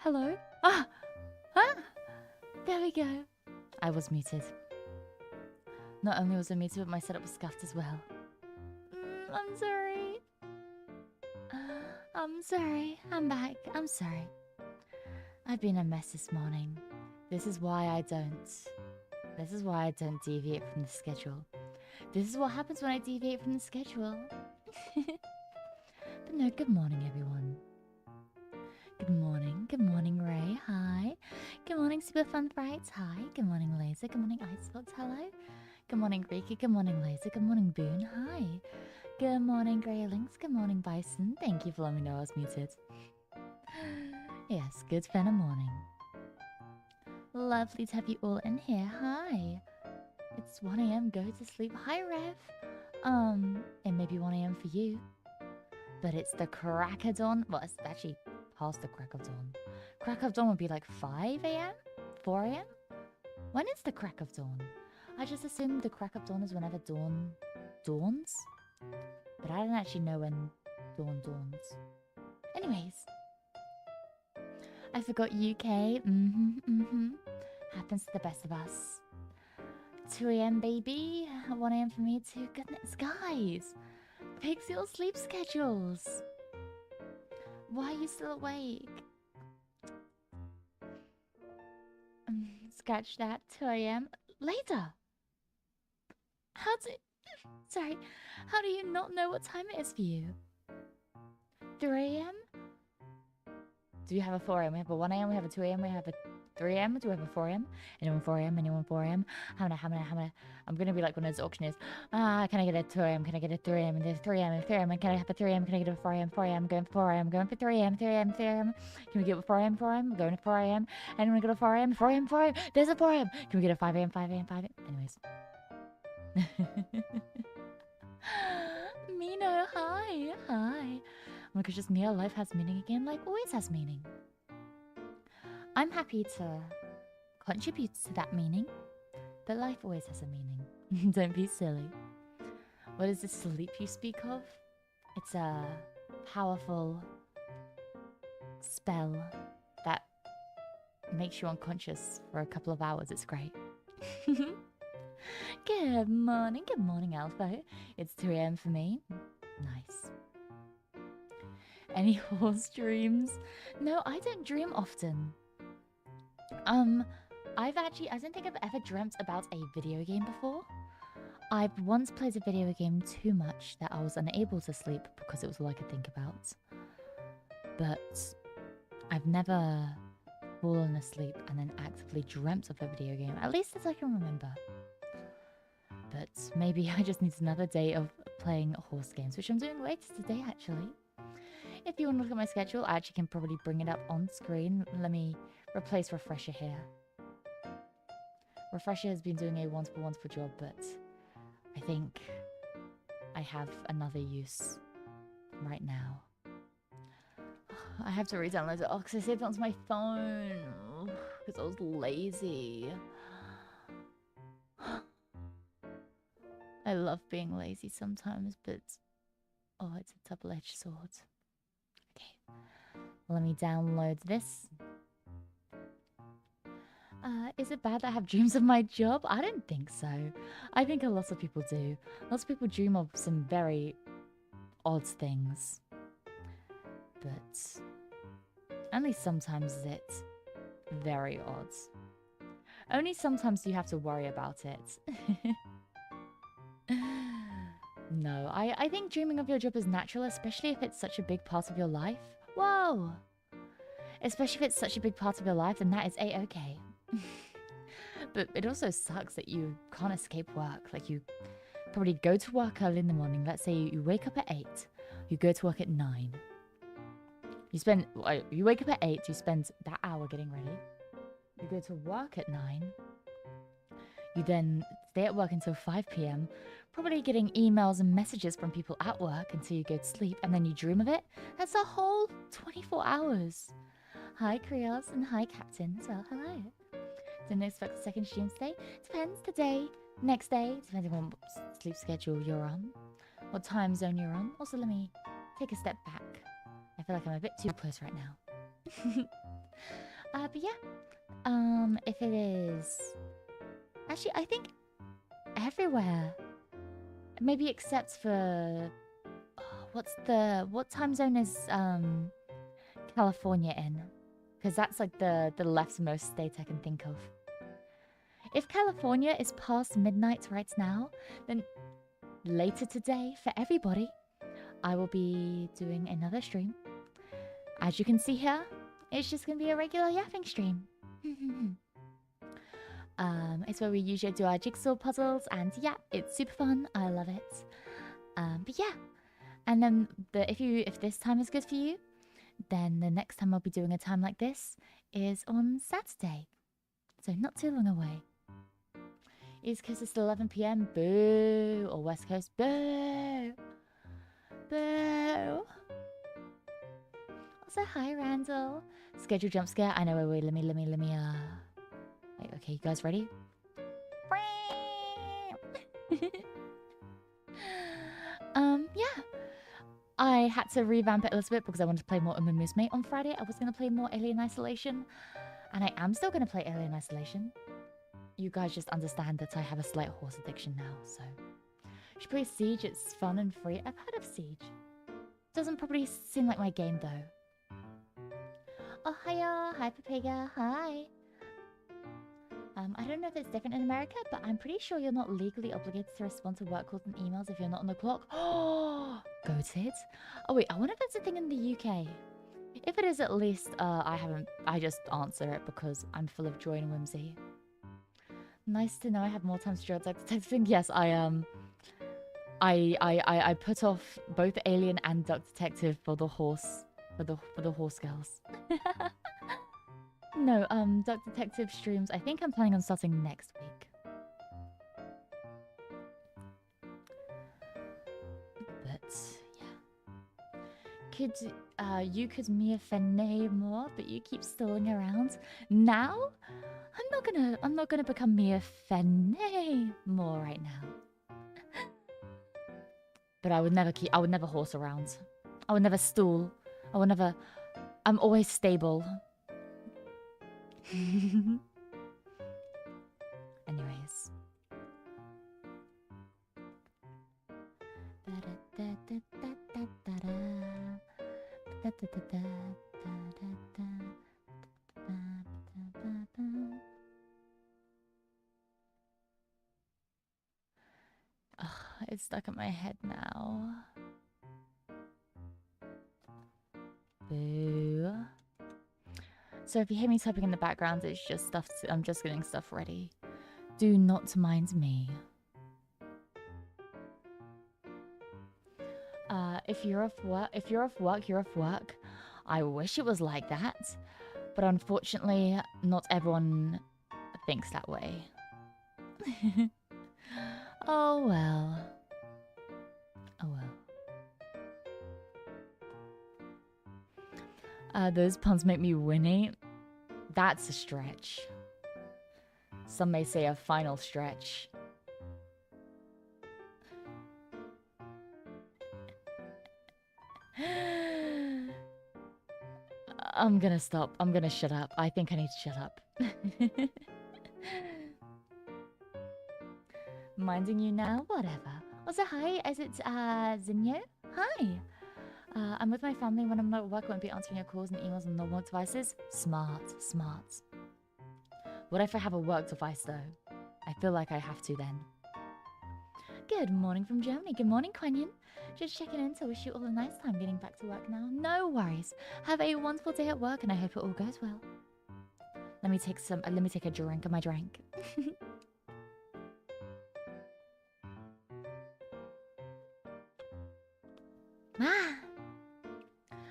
Hello? Ah! Ah! There we go. I was muted. Not only was I muted, but my setup was scuffed as well. I'm sorry. I'm sorry. I'm back. I'm sorry. I've been a mess this morning. This is why I don't deviate from the schedule. This is what happens when I deviate from the schedule. But no, good morning, everyone. Good morning, Ray. Hi. Good morning, Super Fun Frights. Hi. Good morning, Laser. Good morning, Icebox. Hello. Good morning, Rika. Good morning, Laser. Good morning, Boone. Hi. Good morning, Grey Lynx. Good morning, Bison. Thank you for letting me know I was muted. Yes, good Fenimorning. Lovely to have you all in here. Hi. It's 1 AM. Go to sleep. Hi, Rev. It may be 1 AM for you, but it's the crack of dawn. Well, it's actually past the crack of dawn. Crack of dawn would be like 5 AM? 4 AM? When is the crack of dawn? I just assumed the crack of dawn is whenever dawn dawns. But I don't actually know when dawn dawns. Anyways. I forgot UK. Happens to the best of us. 2 AM, baby. 1 AM for me too. Goodness, guys. Fix your sleep schedules. Why are you still awake? Scratch that. 2 AM. Later. Sorry. How do you not know what time it is for you? 3 AM? Do you have a 4 AM? We have a 1 AM, we have a 2 AM, we have a 3 AM, do we have a 4 AM? Anyone 4 AM? Anyone 4 AM? How many? I'm gonna be like one of those auctioneers. Can I get a 2 AM? Can I get a 3 AM? And there's 3 AM, 3 AM, can I have a 3 AM? Can I get a 4 AM? 4 AM, I'm going for 4 AM, I'm going for 3 AM, 3 AM, 3 AM. Can we get a 4 AM, 4 AM? We're going to 4 AM. Anyone got a 4 AM? 4 AM, 4 AM. There's a 4 AM. Can we get a 5 AM, 5 AM, 5 AM? Anyways. Mino, hi. Hi. Oh my gosh, just Mia, life has meaning again. Life always has meaning. I'm happy to contribute to that meaning, but life always has a meaning. Don't be silly. What is the sleep you speak of? It's a powerful spell that makes you unconscious for a couple of hours. It's great. Good morning, Alpha. It's 2 AM for me. Nice. Any horse dreams? No, I don't dream often. I don't think I've ever dreamt about a video game before. I've once played a video game too much that I was unable to sleep because it was all I could think about. But I've never fallen asleep and then actively dreamt of a video game, at least as I can remember. But maybe I just need another day of playing horse games, which I'm doing later today, actually. If you want to look at my schedule, I actually can probably bring it up on screen. Let me replace Refresher here. Refresher has been doing a wonderful job, but I think I have another use right now. I have to re-download it because I saved it onto my phone because I was lazy. I love being lazy sometimes, but oh, it's a double-edged sword. Okay, let me download this. Is it bad that I have dreams of my job? I don't think so. I think a lot of people do. Lots of people dream of some very odd things. But only sometimes is it very odd. Only sometimes you have to worry about it. No, I think dreaming of your job is natural, especially if it's such a big part of your life. Whoa! Especially if it's such a big part of your life, then that is A-okay. But it also sucks that you can't escape work. Like, you probably go to work early in the morning. Let's say you wake up at 8. You go to work at 9. You wake up at 8. You spend that hour getting ready. You go to work at 9. You then stay at work until 5 PM, probably getting emails and messages from people at work until you go to sleep, and then you dream of it. That's a whole 24 hours. Hi, Creoles, and hi, Captain, as well. Hello. Didn't expect a second stream today. Depends, today, next day, depending on what sleep schedule you're on, what time zone you're on. Also, let me take a step back. I feel like I'm a bit too close right now. But yeah, if it is... Actually, I think everywhere. Maybe except for... What time zone is California in? Because that's like the leftmost state I can think of. If California is past midnight right now, then later today, for everybody, I will be doing another stream. As you can see here, it's just going to be a regular yapping stream. It's where we usually do our jigsaw puzzles, and yeah, it's super fun. I love it. But yeah, and then if this time is good for you, then the next time I'll be doing a time like this is on Saturday, so not too long away. East Coast is still 11 PM, boo, or West Coast, boo, boo. Also, hi Randall. Schedule jump scare. I know. Wait. Let me. Wait. Okay, you guys ready? Yeah. I had to revamp it a little bit because I wanted to play more Musume on Friday. I was going to play more Alien Isolation, and I am still going to play Alien Isolation. You guys just understand that I have a slight horse addiction now, so... You should play Siege, it's fun and free. I've heard of Siege. Doesn't probably seem like my game, though. Oh, hiya! Hi, Papega! Hi! I don't know if it's different in America, but I'm pretty sure you're not legally obligated to respond to work calls and emails if you're not on the clock. Oh, goated. Oh wait, I wonder if that's a thing in the UK. If it is, at least I just answer it because I'm full of joy and whimsy. Nice to know I have more time to draw texting. Yes, I put off both Alien and Duck Detective for the horse girls. No, Duck Detective streams, I think I'm planning on starting next week. But, yeah. You could Mia Fenimore, but you keep stalling around. Now? I'm not gonna become Mia Fenimore right now. But I would never horse around. I would never stool. I'm always stable. Anyways. It's stuck in my head now. Boo. So if you hear me typing in the background, it's just stuff. I'm just getting stuff ready. Do not mind me. If you're off work, you're off work. I wish it was like that, but unfortunately, not everyone thinks that way. Oh well. Oh well. Those puns make me whinny. That's a stretch. Some may say a final stretch. I'm gonna stop. I'm gonna shut up. I think I need to shut up. Minding you now? Whatever. Also, hi. Is it, Zinyo? Hi. I'm with my family when I'm not at work. I won't be answering your calls and emails on normal devices. Smart. Smart. What if I have a work device, though? I feel like I have to then. Good morning from Germany. Good morning, Quentin. Just checking in to wish you all a nice time getting back to work now. No worries. Have a wonderful day at work, and I hope it all goes well. Let me take a drink of my drink. Ah.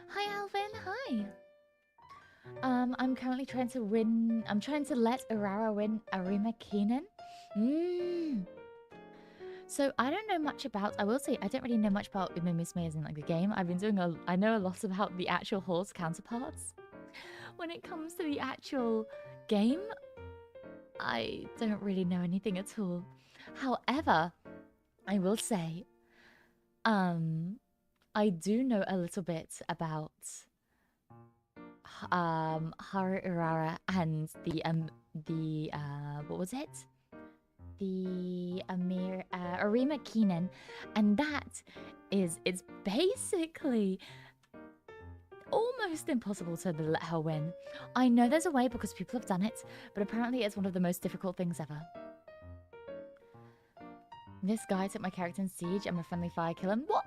Hi, Alvin. Hi. I'm currently trying to win. I'm trying to let Urara win Arima Keenan. So I don't know much about. I will say I don't really know much about Musume as in like the game. I've been doing I know a lot about the actual horse counterparts. When it comes to the actual game, I don't really know anything at all. However, I will say, I do know a little bit about Haru Urara and the what was it? The Arima Keenan, and it's basically almost impossible to let her win. I know there's a way because people have done it, but apparently it's one of the most difficult things ever. This guy took my character in Siege. I'm a friendly fire killer. What?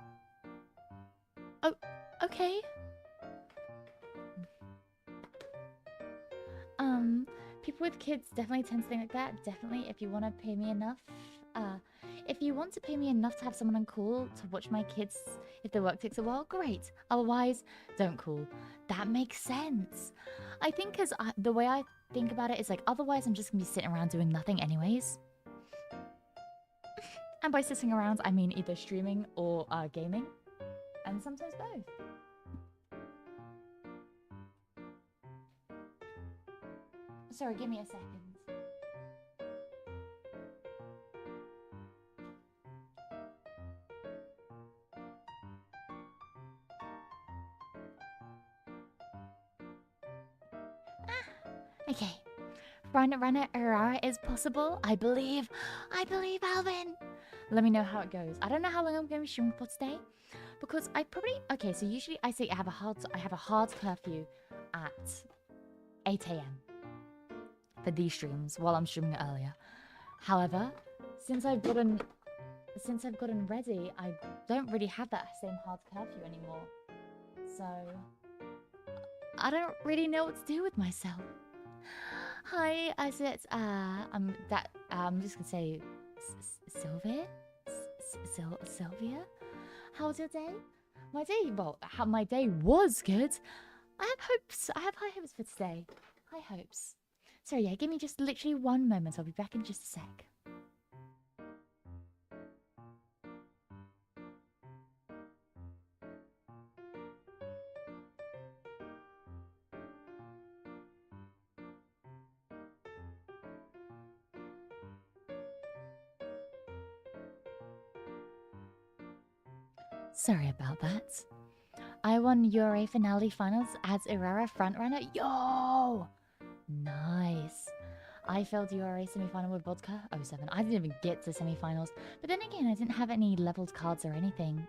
Oh, okay. People with kids definitely tend to think like that. Definitely, if you want to pay me enough. If you want to pay me enough to have someone on call to watch my kids if their work takes a while, great. Otherwise, don't call. That makes sense. I think because the way I think about it is like, otherwise I'm just going to be sitting around doing nothing anyways. And by sitting around, I mean either streaming or gaming. And sometimes both. Sorry, give me a second. Okay. Rana Urara is possible. I believe Alvin. Let me know how it goes. I don't know how long I'm going to be streaming for today. Because I probably... Okay, so usually I say I have a hard curfew at 8 AM. For these streams while I'm streaming earlier. However, since I've gotten ready, I don't really have that same hard curfew anymore. So I don't really know what to do with myself. Hi, Isaac. I'm just gonna say Sylvia. Sylvia. How's your day? My day was good. I have hopes. I have high hopes for today. High hopes. So yeah, give me just literally one moment. I'll be back in just a sec. Sorry about that. I won URA finale finals as Irara frontrunner. Yo! Nice. I failed URA semi-final with Vodka 07. I didn't even get to semi-finals. But then again, I didn't have any leveled cards or anything.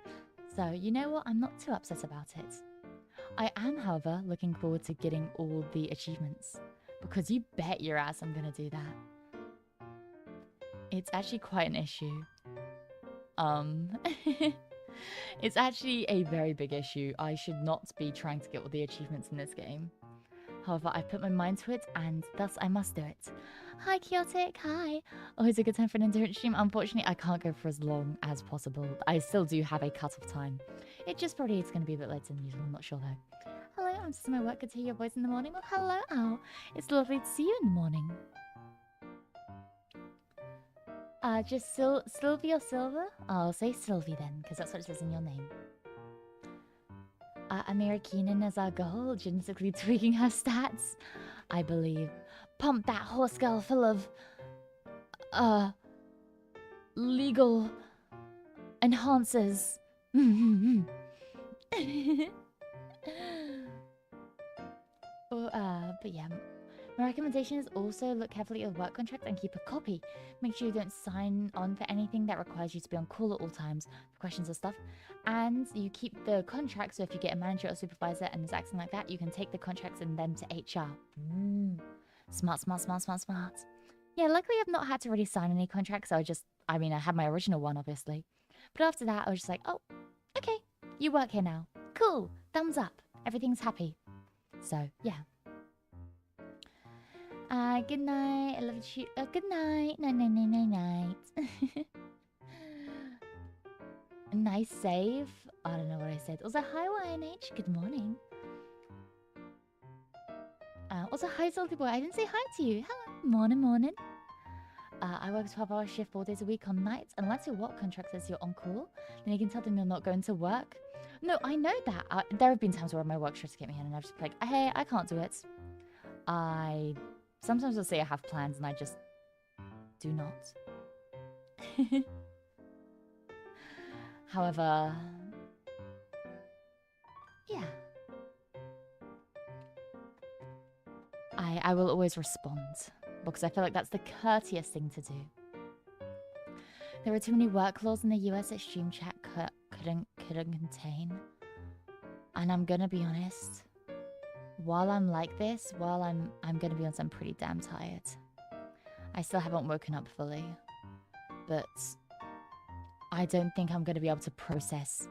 So, you know what? I'm not too upset about it. I am, however, looking forward to getting all the achievements. Because you bet your ass I'm gonna do that. It's actually quite an issue. It's actually a very big issue. I should not be trying to get all the achievements in this game. However, I've put my mind to it, and thus I must do it. Hi, Chaotic. Hi. Always a good time for an endurance stream. Unfortunately, I can't go for as long as possible. I still do have a cut-off time. It just probably is going to be a bit later than usual. I'm not sure, though. Hello, I'm just in my work. Good to hear your voice in the morning. Well, hello, Al. It's lovely to see you in the morning. Just Sylvie or Silva? I'll say Sylvie then, because that's what it says in your name. Amira Keenan is our goal, genetically tweaking her stats. I believe. Pump that horse girl full of... legal... enhancers. But yeah. My recommendation is also look carefully at your work contract and keep a copy. Make sure you don't sign on for anything that requires you to be on call at all times for questions or stuff. And you keep the contract, so if you get a manager or supervisor and is acting like that, you can take the contracts and them to HR. Smart. Yeah, luckily I've not had to really sign any contracts, so I had my original one, obviously. But after that, I was just like, oh, okay, you work here now. Cool, thumbs up, everything's happy. So, yeah. Good night. I love you. Good night. Night. Nice save. I don't know what I said. Also, hi YNH. Good morning. Also, hi Salty Boy. I didn't say hi to you. Hello. Morning. I work a 12-hour shift 4 days a week on nights. Unless your work contract says you're on call, then you can tell them you're not going to work. No, I know that. There have been times where my work tries to get me in and I've just been like, hey, I can't do it. Sometimes I'll say I have plans and I just do not. However, yeah. I will always respond because I feel like that's the courteous thing to do. There are too many work laws in the US that stream chat couldn't contain. And I'm gonna be honest, while I'm like this, while I'm gonna be honest, I'm pretty damn tired. I still haven't woken up fully, but I don't think I'm gonna be able to process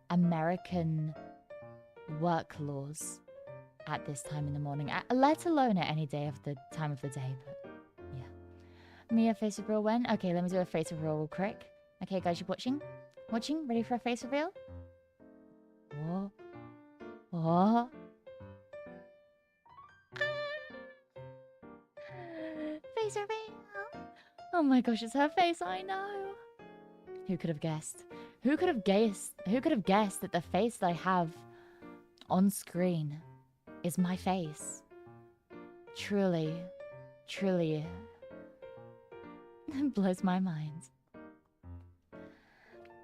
American work laws at this time in the morning, let alone at any day of the time of the day. But yeah, Mia face reveal when? Okay, let me do a face reveal real quick. Okay, guys, you watching? Ready for a face reveal? What? What? Face reveal! Oh my gosh, it's her face, I know! Who could have guessed? Who could have guessed that the face that I have on screen is my face? Truly, truly, it blows my mind.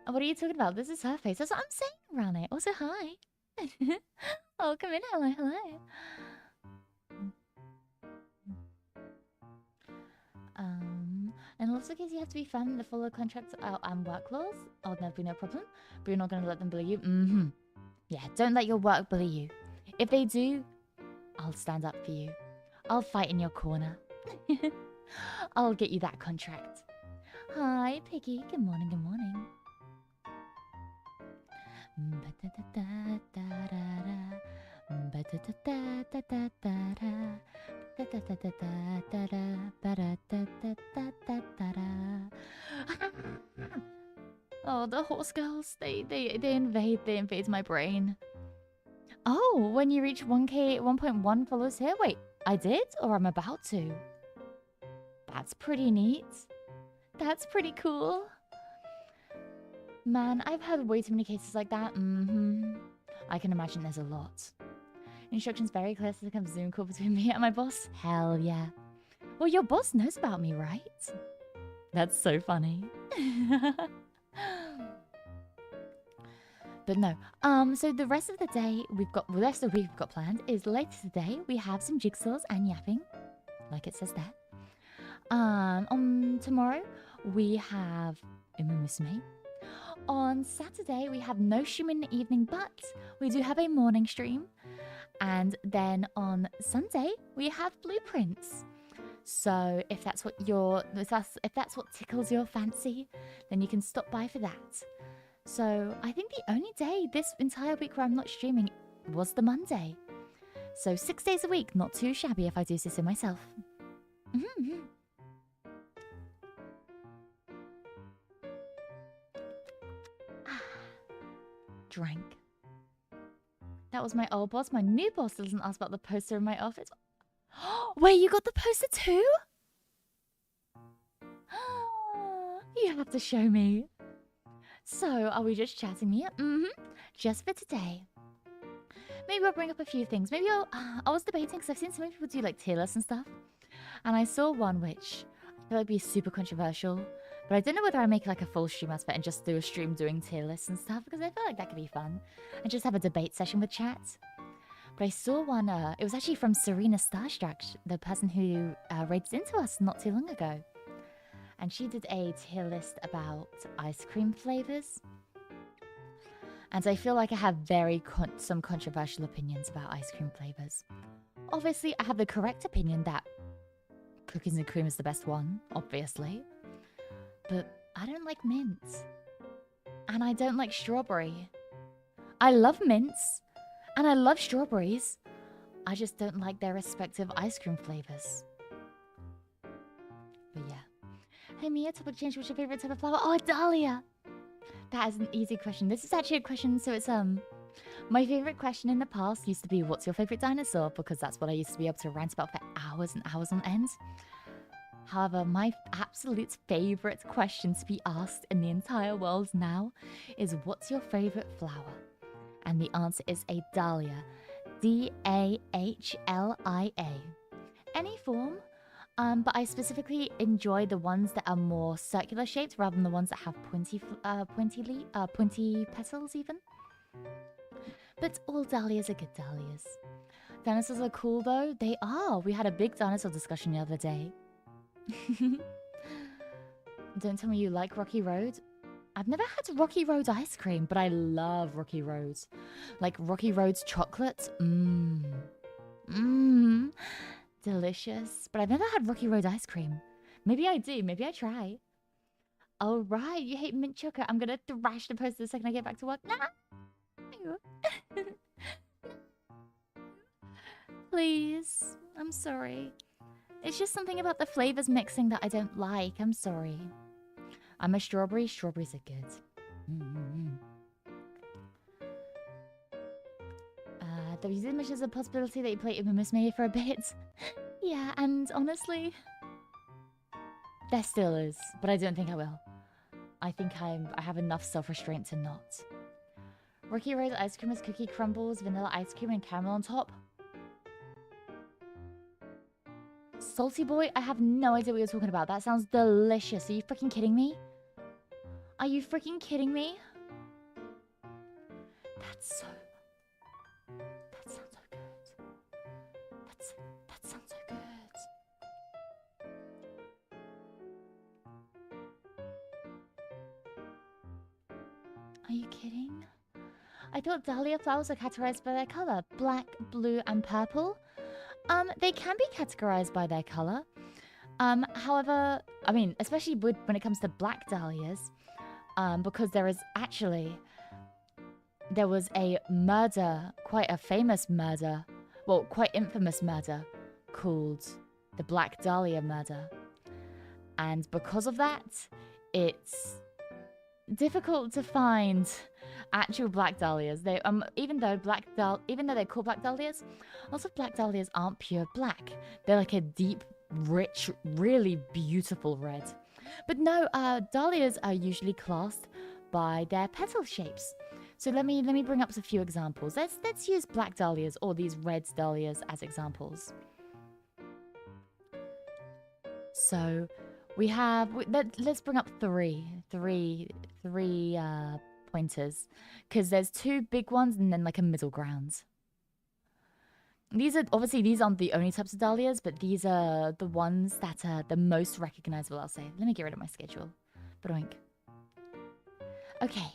What are you talking about? This is her face. That's what I'm saying, Rane. Also, hi. Oh, come in. Hello, hello. In lots of cases, you have to be firm to follow contracts and work laws. Oh, there'll be no problem. But you're not going to let them bully you. Yeah, don't let your work bully you. If they do, I'll stand up for you. I'll fight in your corner. I'll get you that contract. Hi, Piggy. Good morning, good morning. Oh, the horse girls, they invade my brain. Oh, when you reach 1K 1.1 followers here? Wait, I did? Or I'm about to? That's pretty neat. That's pretty cool. Man, I've heard way too many cases like that. I can imagine there's a lot. Instructions very clear to come Zoom call between me and my boss? Hell yeah. Well, your boss knows about me, right? That's so funny. But no. So the rest of the day the rest of the week we've got planned is later today we have some jigsaws and yapping, like it says there. On tomorrow we have Musume. On Saturday we have no stream in the evening, but we do have a morning stream. And then on Sunday we have blueprints. So if that's what tickles your fancy, then you can stop by for that. So I think the only day this entire week where I'm not streaming was the Monday. So 6 days a week, not too shabby if I do this in myself. Drank. That was my old boss. My new boss doesn't ask about the poster in my office. Wait, you got the poster too? You have to show me. So, are we just chatting me? Just for today. Maybe I'll bring up a few things. Maybe I was debating because I've seen so many people do like tier lists and stuff. And I saw one which I feel like would be super controversial. But I don't know whether I make like a full stream aspect and just do a stream doing tier lists and stuff, because I feel like that could be fun. And just have a debate session with chat. But I saw one, it was actually from Serena Starstruck, the person who rated into us not too long ago. And she did a tier list about ice cream flavors. And I feel like I have some controversial opinions about ice cream flavors. Obviously, I have the correct opinion that cookies and cream is the best one, obviously. But I don't like mint. And I don't like strawberry. I love mints. And I love strawberries. I just don't like their respective ice cream flavors. But yeah. Hey Mia, topic change. What's your favorite type of flower? Oh, Dahlia. That is an easy question. This is actually a question, so it's my favorite question in the past used to be, what's your favorite dinosaur? Because that's what I used to be able to rant about for hours and hours on end. However, my absolute favorite question to be asked in the entire world now is, what's your favorite flower? And the answer is a dahlia. Dahlia. Any form. But I specifically enjoy the ones that are more circular shaped rather than the ones that have pointy petals even. But all dahlias are good dahlias. Dinosaurs are cool though. They are. We had a big dinosaur discussion the other day. Don't tell me you like Rocky Road. I've never had Rocky Road ice cream, but I love Rocky Road. Like Rocky Road's chocolate. Delicious. But I've never had Rocky Road ice cream. Maybe I do. Maybe I try. Oh, right. You hate mint chocolate. I'm going to thrash the poster the second I get back to work. No. Please. I'm sorry. It's just something about the flavors mixing that I don't like. I'm sorry. I'm a strawberry. Strawberries are good. There's as much as a possibility that you play it with Miss Mia for a bit. Yeah, and honestly, there still is, but I don't think I will. I think I have enough self-restraint to not. Rocky Road ice cream is cookie crumbles, vanilla ice cream, and caramel on top. Salty Boy? I have no idea what you're talking about. That sounds delicious. Are you freaking kidding me? Are you freaking kidding me? That sounds so good. That sounds so good. Are you kidding? I thought Dahlia flowers are categorized by their color. Black, blue, and purple. They can be categorized by their color. However, I mean, especially when it comes to black dahlias, because there was a murder, quite a famous murder, well, quite infamous murder, called the Black Dahlia murder. And because of that, it's difficult to find actual black dahlias. They even though they're called black dahlias, lots of black dahlias aren't pure black. They're like a deep, rich, really beautiful red. But no, dahlias are usually classed by their petal shapes. So let me bring up a few examples. Let's use black dahlias or these red dahlias as examples. So we have let's bring up three pointers, because there's two big ones and then like a middle ground. These aren't the only types of dahlias, but these are the ones that are the most recognizable, I'll say. Let me get rid of my schedule. Badoink. Okay.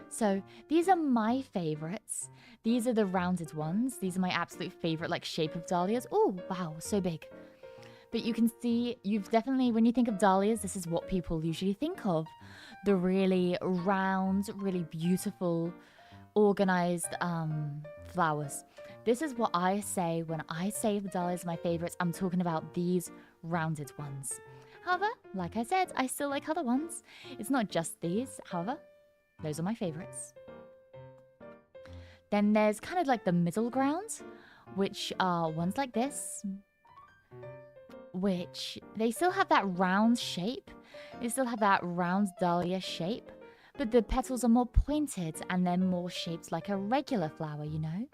So these are my favorites. These are the rounded ones. These are my absolute favorite, like, shape of dahlias. Oh, wow, so big. But you can see, when you think of dahlias, this is what people usually think of. The really round, really beautiful, organized flowers. This is what I say when I say the dahlias are my favorites. I'm talking about these rounded ones. However, like I said, I still like other ones. It's not just these, however. Those are my favorites. Then there's kind of like the middle ground, which are ones like this, which they still have that round shape. They still have that round dahlia shape, but the petals are more pointed and they're more shaped like a regular flower, you know?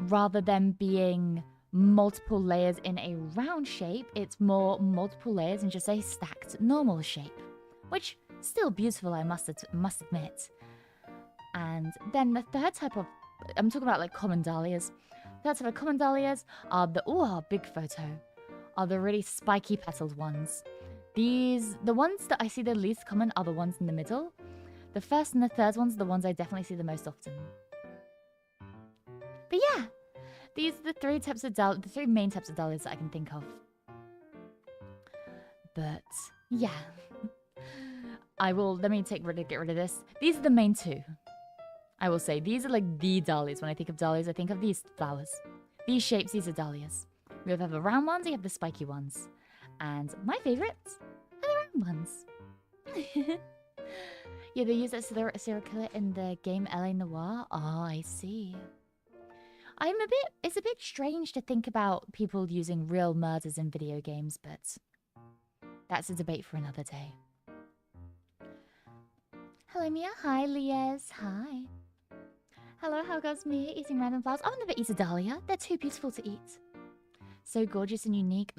Rather than being multiple layers in a round shape, it's more multiple layers in just a stacked normal shape, which still beautiful, I must admit. And then the third type of, I'm talking about like common dahlias. Third type of common dahlias are big photo, are the really spiky petaled ones. The ones that I see the least common are the ones in the middle. The first and the third ones are the ones I definitely see the most often. But yeah, these are the three main types of dahlias that I can think of. But yeah. Let me get rid of this. These are the main two. I will say, these are like the dahlias. When I think of dahlias, I think of these flowers. These shapes, these are dahlias. We have the round ones, we have the spiky ones. And my favorites are the round ones. Yeah, they use that serial killer in the game L.A. Noire. Oh, I see. It's a bit strange to think about people using real murders in video games, but that's a debate for another day. Hello, Mia. Hi, Lies. Hi. Hello, how goes Mia? Eating random flowers? I'll never eat a dahlia. They're too beautiful to eat. So gorgeous and unique.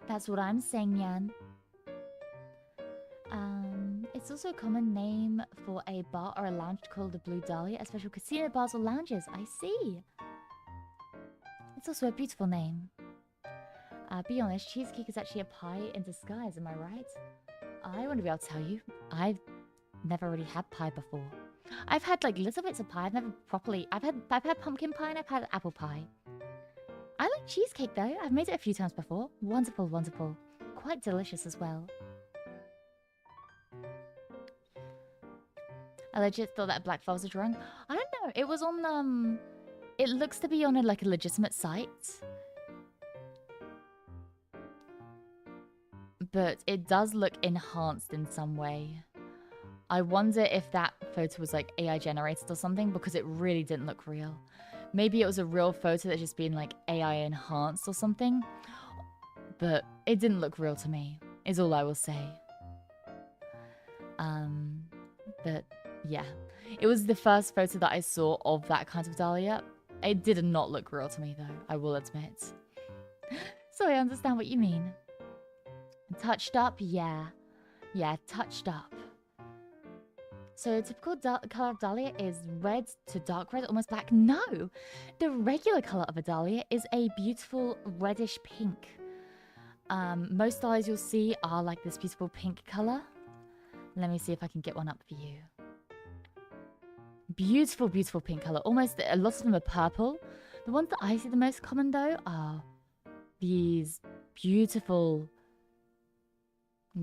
That's what I'm saying, Yan. It's also a common name for a bar or a lounge called the Blue Dahlia, especially casino bars or lounges. I see. It's also a beautiful name. Be honest, cheesecake is actually a pie in disguise, am I right? I want to be able to tell you, I've never really had pie before. I've had like little bits of pie. I've never properly. I've had pumpkin pie and I've had apple pie. I like cheesecake though. I've made it a few times before. Wonderful, wonderful. Quite delicious as well. I legit thought that Black Files was wrong. I don't know. It was on It looks to be on a legitimate site. But it does look enhanced in some way. I wonder if that photo was like AI generated or something, because it really didn't look real. Maybe it was a real photo that's just been like AI enhanced or something. But it didn't look real to me, is all I will say. But yeah. It was the first photo that I saw of that kind of Dahlia. It did not look real to me though, I will admit. So I understand what you mean. Touched up? Yeah. Yeah, touched up. So a typical color of Dahlia is red to dark red, almost black. No! The regular color of a Dahlia is a beautiful reddish pink. Most Dahlias you'll see are like this beautiful pink color. Let me see if I can get one up for you. Beautiful, beautiful pink color. Almost, a lot of them are purple. The ones that I see the most common though are these beautiful,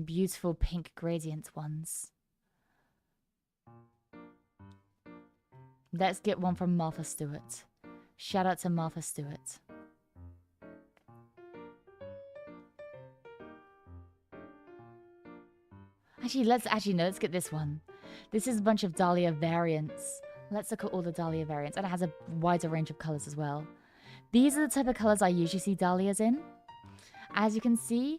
beautiful pink gradient ones. Let's get one from Martha Stewart. Shout out to Martha Stewart. Let's get this one. This is a bunch of Dahlia variants. Let's look at all the Dahlia variants. And it has a wider range of colors as well. These are the type of colors I usually see Dahlias in. As you can see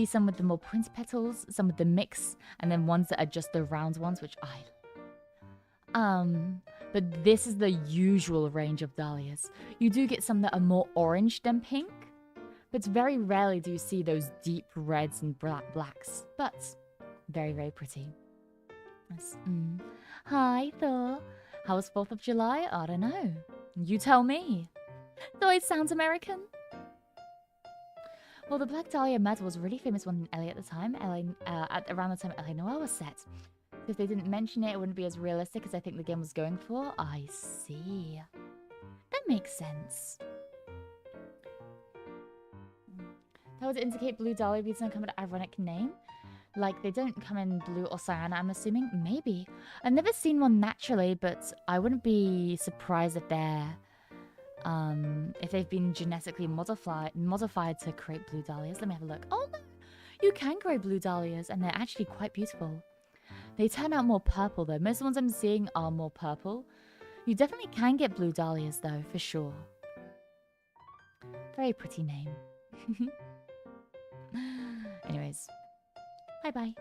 some with the more print petals, some with the mix, and then ones that are just the round ones, which but this is the usual range of Dahlias. You do get some that are more orange than pink, but very rarely do you see those deep reds and blacks. But very, very pretty. Yes. Hi, Thor. How was 4th of July? I don't know. You tell me. Though it sounds American. Well, the Black Dahlia medal was a really famous one in LA at the time. Around the time LA Noire was set. If they didn't mention it, it wouldn't be as realistic as I think the game was going for. I see. That makes sense. That would indicate blue Dahlia beads don't come with an ironic name. Like, they don't come in blue or cyan, I'm assuming. Maybe. I've never seen one naturally, but I wouldn't be surprised if they've been genetically modified to create blue Dahlias. Let me have a look. Oh, no. You can grow blue Dahlias, and they're actually quite beautiful. They turn out more purple, though. Most of the ones I'm seeing are more purple. You definitely can get blue Dahlias, though, for sure. Very pretty name. Anyways. Bye-bye.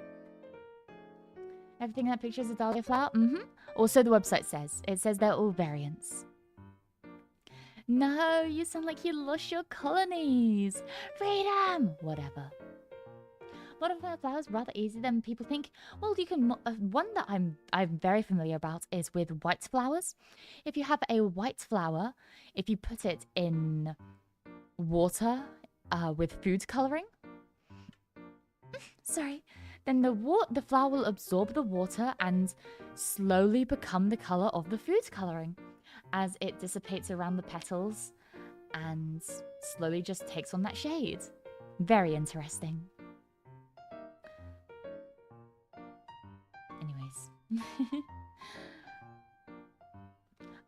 Everything in that picture is a Dahlia flower? Also, the website says. It says they're all variants. No, you sound like you lost your colonies. Freedom! Whatever. Modifying flowers rather easy than people think. Well, you can. One that I'm very familiar about is with white flowers. If you have a white flower, if you put it in water with food coloring, sorry, then the flower will absorb the water and slowly become the color of the food coloring as it dissipates around the petals and slowly just takes on that shade. Very interesting. Anyways.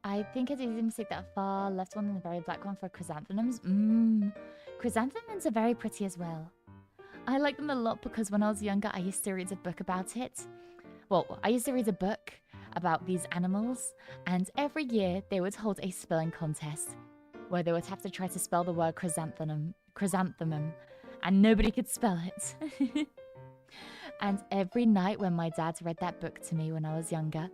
I think it's easy to mistake that far left one and the very black one for chrysanthemums. Chrysanthemums are very pretty as well. I like them a lot because when I was younger, I used to read a book about it. Well, I used to read a book about these animals, and every year they would hold a spelling contest where they would have to try to spell the word chrysanthemum, and nobody could spell it. And every night when my dad read that book to me when I was younger,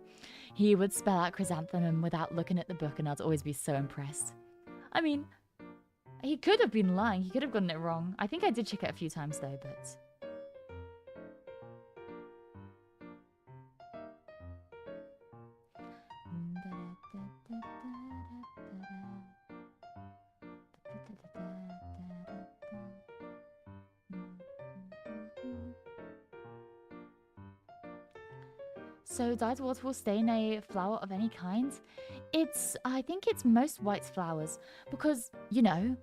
he would spell out chrysanthemum without looking at the book, and I'd always be so impressed. I mean, he could have been lying. He could have gotten it wrong. I think I did check it a few times though, but... So dyed water will stain a flower of any kind. I think it's most white flowers because, you know,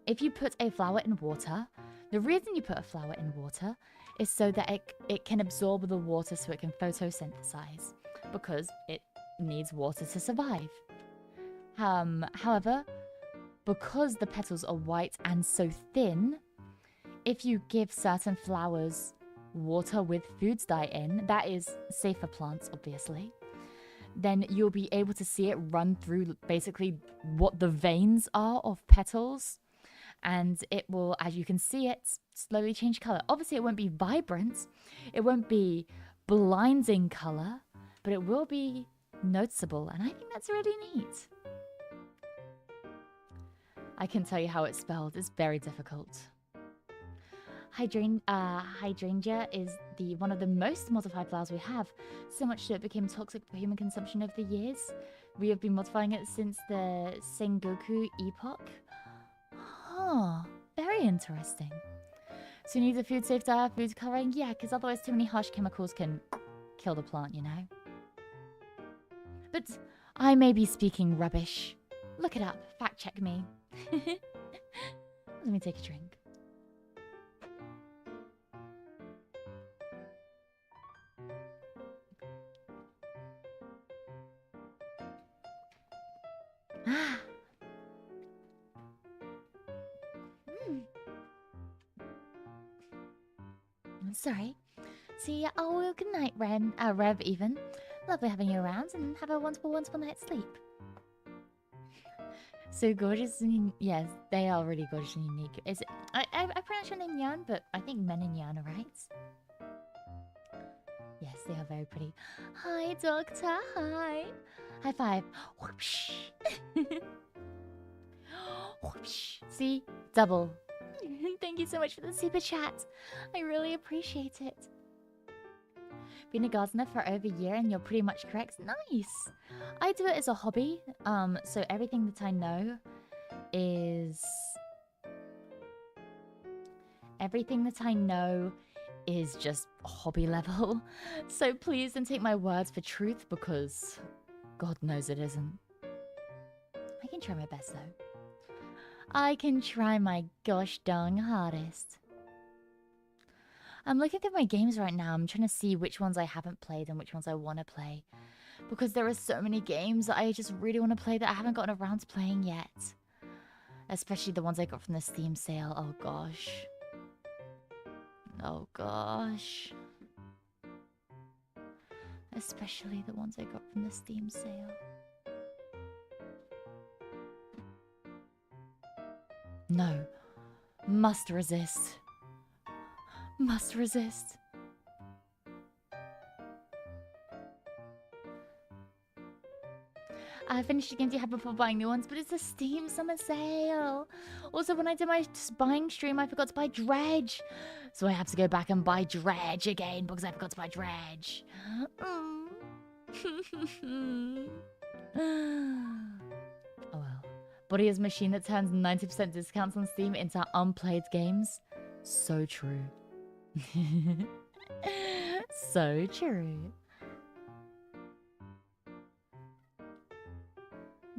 if you put a flower in water, the reason you put a flower in water is so that it can absorb the water so it can photosynthesize because it needs water to survive. However, because the petals are white and so thin, if you give certain flowers water with foods dye in, that is safe for plants, obviously, then you'll be able to see it run through basically what the veins are of petals, and it will, as you can see it, slowly change color. Obviously, it won't be vibrant, it won't be blinding color, but it will be noticeable, and I think that's really neat. I can tell you how it's spelled. It's very difficult. Hydrangea is one of the most modified flowers we have, so much so it became toxic for human consumption over the years. We have been modifying it since the Sengoku epoch. Huh, very interesting. So you need a food safe dye, food coloring? Yeah, because otherwise too many harsh chemicals can kill the plant, you know? But I may be speaking rubbish. Look it up, fact check me. Let me take a drink. I'm sorry. See, well, good night, Rev, even. Lovely having you around, and have a wonderful, wonderful night's sleep. So gorgeous and yes, they are really gorgeous and unique. Is it? I pronounce your name Yan, but I think men in Yan are right. Yes, they are very pretty. Hi, Doctor. Hi. High five. Whoopsh. Whoopsh. See, double. Thank you so much for the super chat. I really appreciate it. Been a gardener for over a year and you're pretty much correct. Nice. I do it as a hobby. So everything that I know is... Everything that I know is just hobby level. So please don't take my words for truth because God knows it isn't. I can try my best though. I can try my gosh darn hardest. I'm looking through my games right now. I'm trying to see which ones I haven't played and which ones I want to play. Because there are so many games that I just really want to play that I haven't gotten around to playing yet. Especially the ones I got from the Steam sale. Oh gosh. Oh gosh. Especially the ones I got from the Steam sale. No. Must resist. Must resist. I finished the games you had before buying new ones, but it's a Steam summer sale. Also, when I did my buying stream, I forgot to buy Dredge. So I have to go back and buy Dredge again because I forgot to buy Dredge. Oh well. Body is a machine that turns 90% discounts on Steam into unplayed games. So true. So true.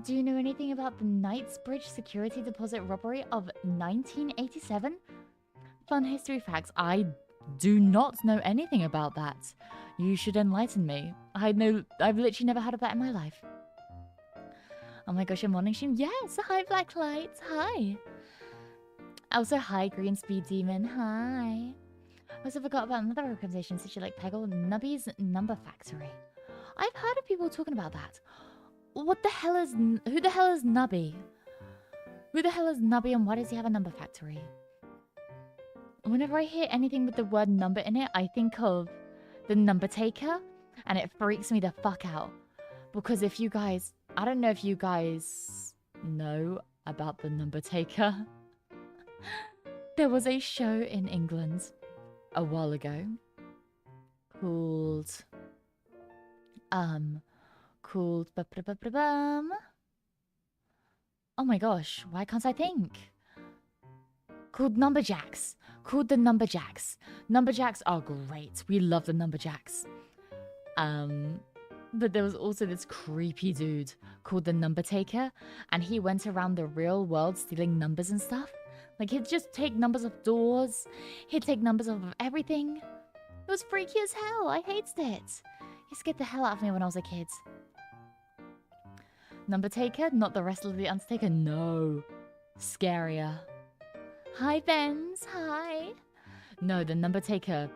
Do you know anything about the Knightsbridge security deposit robbery of 1987? Fun history facts. I do not know anything about that. You should enlighten me. I've literally never heard of that in my life. Oh my gosh, your morning stream? Yes! Hi, Blacklight! Hi! Also, hi, Green Speed Demon. Hi! I also forgot about another organization such as like Peggle, Nubby's Number Factory. I've heard of people talking about that. What the hell is... Who the hell is Nubby? Who the hell is Nubby and why does he have a number factory? Whenever I hear anything with the word number in it, I think of the number taker and it freaks me the fuck out. Because if you guys... I don't know if you guys know about the number taker. There was a show in England a while ago called oh my gosh, why can't I think? Called Numberjacks. Called the Numberjacks. Numberjacks are great. We love the Numberjacks. But there was also this creepy dude called the Number Taker, and he went around the real world stealing numbers and stuff. Like, he'd just take numbers off doors, he'd take numbers off of everything. It was freaky as hell. I hated it. He scared the hell out of me when I was a kid. Number Taker, not the rest of the Undertaker. No. Scarier. Hi, Benz. Hi. No, the Number Taker.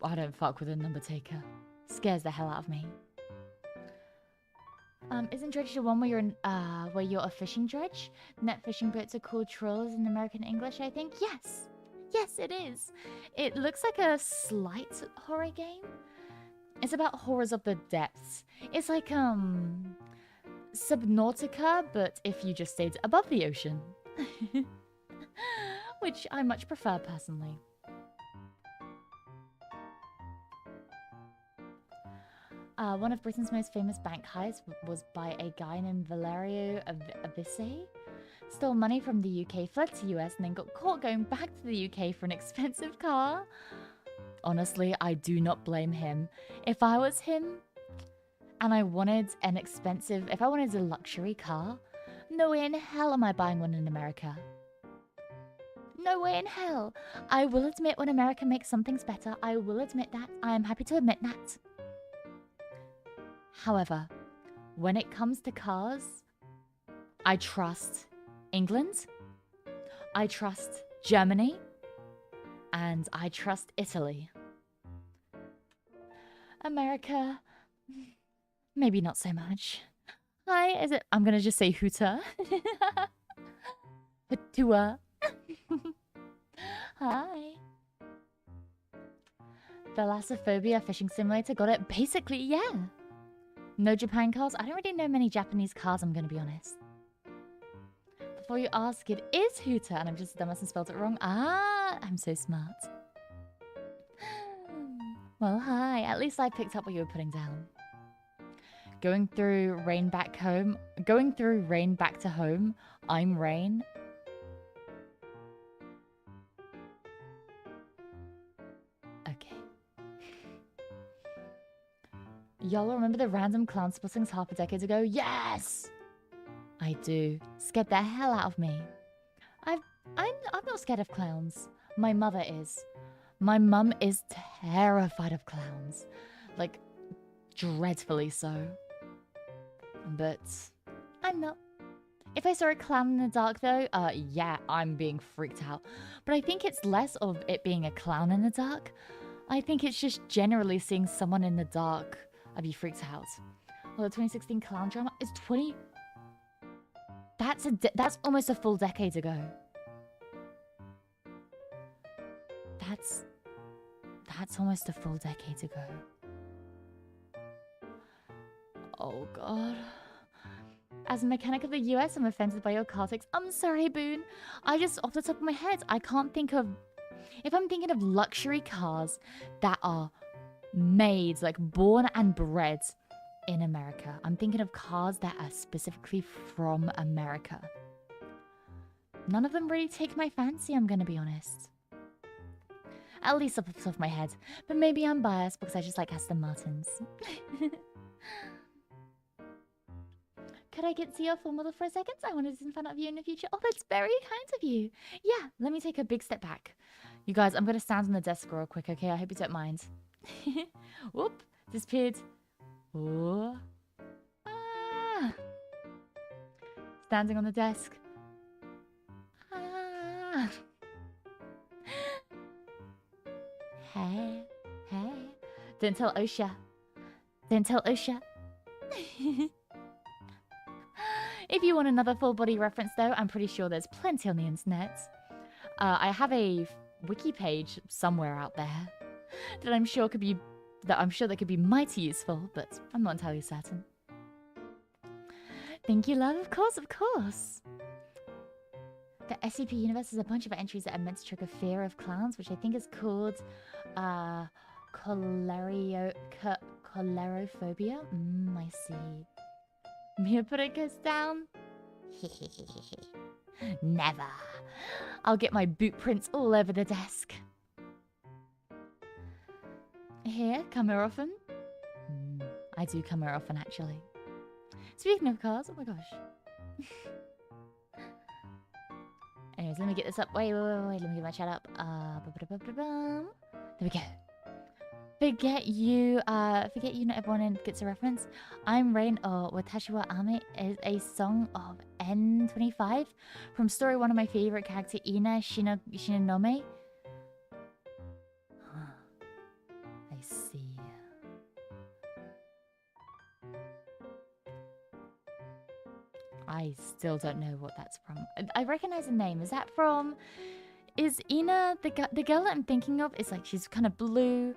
I don't fuck with a Number Taker. Scares the hell out of me. Isn't dredge the one where you're a fishing dredge? Net fishing boats are called trawlers in American English, I think. Yes! Yes, it is! It looks like a slight horror game. It's about horrors of the depths. It's like, Subnautica, but if you just stayed above the ocean. Which I much prefer, personally. One of Britain's most famous bank heists was by a guy named Valerio Avisse. Stole money from the UK, fled to US, and then got caught going back to the UK for an expensive car. Honestly, I do not blame him. If I was him, and I wanted if I wanted a luxury car, no way in hell am I buying one in America. No way in hell. I will admit when America makes some things better. I will admit that. I am happy to admit that. However, when it comes to cars, I trust England, I trust Germany, and I trust Italy. America, maybe not so much. Hi, is it? I'm gonna just say Hooter. Hatua. Hi. Thalassophobia fishing simulator, got it? Basically, yeah. No Japan cars? I don't really know many Japanese cars, I'm gonna be honest. Before you ask, it is Hooter, and I'm just dumb and spelled it wrong. Ah, I'm so smart. Well, hi. At least I picked up what you were putting down. Going through rain back home. Going through rain back to home. I'm Rain. Okay. Y'all remember the random clown spottings half a decade ago? Yes! I do. Scared the hell out of me. I'm not scared of clowns. My mother is. My mum is terrified of clowns. Like, dreadfully so. But I'm not. If I saw a clown in the dark though, yeah, I'm being freaked out. But I think it's less of it being a clown in the dark. I think it's just generally seeing someone in the dark. I'd be freaked out. Well, the 2016 clown drama is 20... That's almost a full decade ago. That's almost a full decade ago. Oh, God. As a mechanic of the US, I'm offended by your car takes. I'm sorry, Boone. I just, off the top of my head, I can't think of... If I'm thinking of luxury cars that are made, like born and bred in America, I'm thinking of cars that are specifically from America. None of them really take my fancy, I'm gonna be honest. At least off the top of my head. But maybe I'm biased because I just like Aston Martins. Could I get to your full model for a second? I wanted to find out of you in the future. Oh, that's very kind of you. Yeah, let me take a big step back. You guys, I'm going to stand on the desk real quick, okay? I hope you don't mind. Whoop, disappeared. Oh. Ah. Standing on the desk. Ah. Hey, hey. Don't tell Osha. Don't tell Osha. If you want another full body reference though, I'm pretty sure there's plenty on the internet. I have a wiki page somewhere out there that I'm sure could be mighty useful, but I'm not entirely certain. Thank you, love. Of course, of course. The SCP universe is a bunch of entries that are meant to trigger fear of clowns, which I think is called cholerophobia. I see. Mia put it goes down. Never. I'll get my boot prints all over the desk. Here, come here often. I do come here often, actually. Speaking of cars, oh my gosh. Anyways, let me get this up. Wait. Let me get my chat up. There we go. Forget you, not everyone gets a reference. I'm Rain, or Watashi wa Ame is a song of N25 from story one of my favorite character, Ina Shinonome. I see. I still don't know what that's from. I recognize the name. Is that from... Is Ina, the girl that I'm thinking of, is like, she's kind of blue.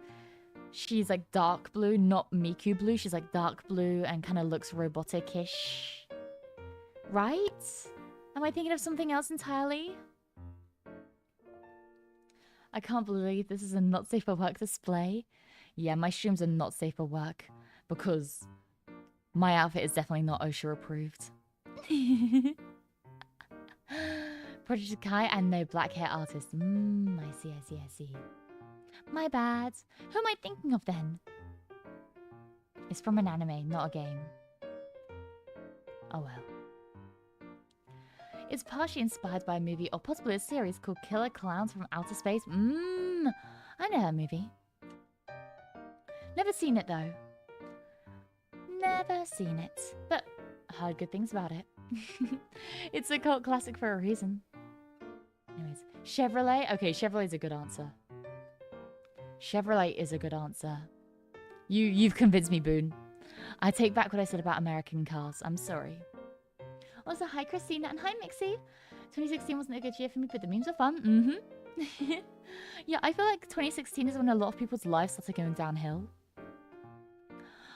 She's like dark blue, not Miku blue. She's like dark blue and kind of looks robotic-ish. Right? Am I thinking of something else entirely? I can't believe this is a not safe for work display. Yeah, my streams are not safe for work because my outfit is definitely not OSHA approved. Project Kai and no black hair artist. I see. My bad. Who am I thinking of then? It's from an anime, not a game. Oh well. It's partially inspired by a movie or possibly a series called Killer Clowns from Outer Space. I know that movie. Never seen it though. Never seen it, but heard good things about it. It's a cult classic for a reason. Anyways, Chevrolet. Okay, Chevrolet's a good answer. Chevrolet is a good answer. You've convinced me, Boone. I take back what I said about American cars. I'm sorry. Also, hi Christina and hi Mixie. 2016 wasn't a good year for me, but the memes were fun. Yeah, I feel like 2016 is when a lot of people's lives started going downhill.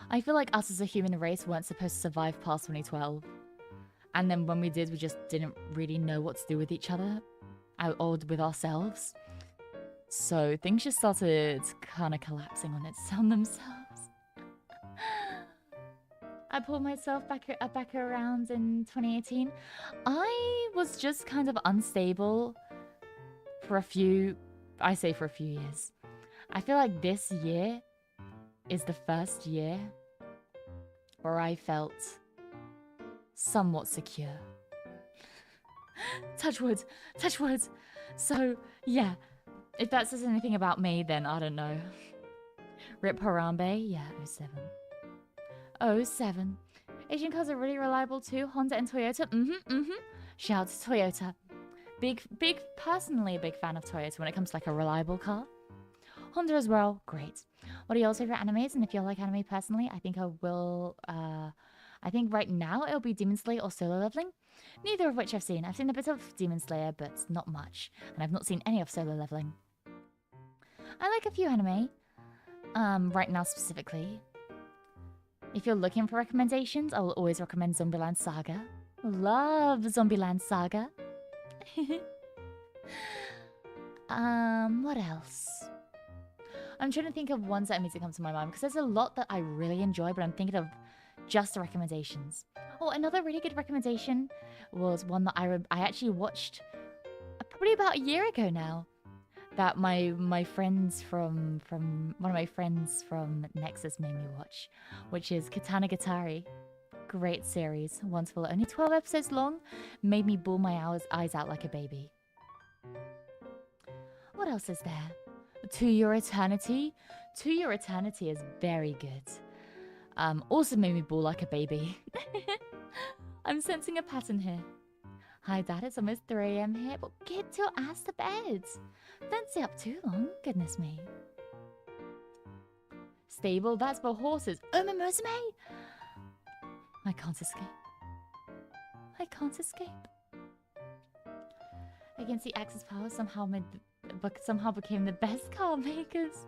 I feel like us as a human race weren't supposed to survive past 2012. And then when we did, we just didn't really know what to do with each other. Or with ourselves. So things just started kind of collapsing on themselves. I pulled myself back around in 2018. I was just kind of unstable for a few years. I feel like this year is the first year where I felt somewhat secure. Touch wood. So, yeah. If that says anything about me, then I don't know. Rip Harambe? Yeah, 07. 07. Asian cars are really reliable too. Honda and Toyota? Shout out to Toyota. Personally a big fan of Toyota when it comes to like a reliable car. Honda as well, great. What are your favorite animes? And if you like anime personally, I think I think right now it'll be Demon Slayer or Solo Leveling. Neither of which I've seen. I've seen a bit of Demon Slayer, but not much. And I've not seen any of Solo Leveling. I like a few anime. Right now specifically. If you're looking for recommendations, I will always recommend Zombieland Saga. Love Zombieland Saga. What else? I'm trying to think of ones that immediately come to my mind because there's a lot that I really enjoy, but I'm thinking of just the recommendations. Oh, another really good recommendation was one that I actually watched probably about a year ago now. That my friends from one of my friends from Nexus made me watch, which is Katana Gatari. Great series, wonderful. Only 12 episodes long, made me bawl my eyes out like a baby. What else is there? To Your Eternity. To Your Eternity is very good. Also made me bawl like a baby. I'm sensing a pattern here. Hi Dad, it's almost 3 AM here, but get your ass to bed. Don't stay up too long, goodness me. Stable, that's for horses. Musume! I can't escape. I can't escape. Against the Axis power somehow became the best car makers.